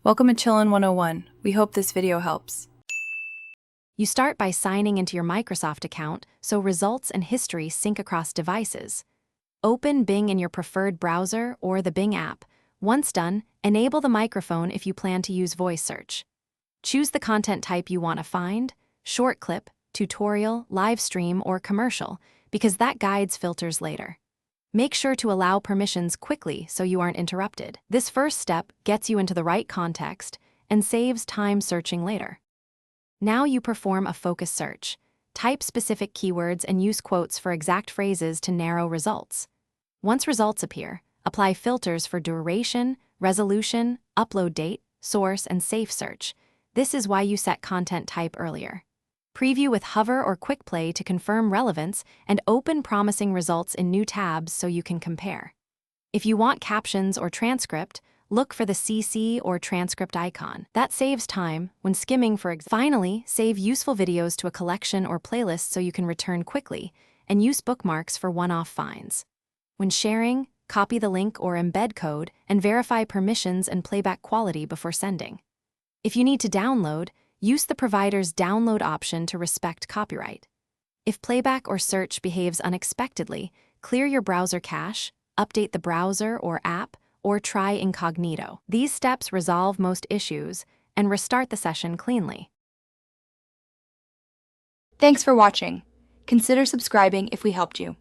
Welcome to Chillin' 101. We hope this video helps. You start by signing into your Microsoft account so results and history sync across devices. Open Bing in your preferred browser or the Bing app. Once done, enable the microphone if you plan to use voice search. Choose the content type you want to find: short clip, tutorial, live stream, or commercial, because that guides filters later. Make sure to allow permissions quickly so you aren't interrupted. This first step gets you into the right context and saves time searching later. Now you perform a focus search. Type specific keywords and use quotes for exact phrases to narrow results. Once results appear, apply filters for duration, resolution, upload date, source, and safe search. This is why you set content type earlier. Preview with hover or quick play to confirm relevance, and open promising results in new tabs so you can compare. If you want captions or transcript, look for the CC or transcript icon. That saves time when skimming for Finally, save useful videos to a collection or playlist so you can return quickly, and use bookmarks for one-off finds. When sharing, copy the link or embed code and verify permissions and playback quality before sending. If you need to download, use the provider's download option to respect copyright. If playback or search behaves unexpectedly, clear your browser cache, update the browser or app, or try incognito. These steps resolve most issues and restart the session cleanly. Thanks for watching. Consider subscribing if we helped you.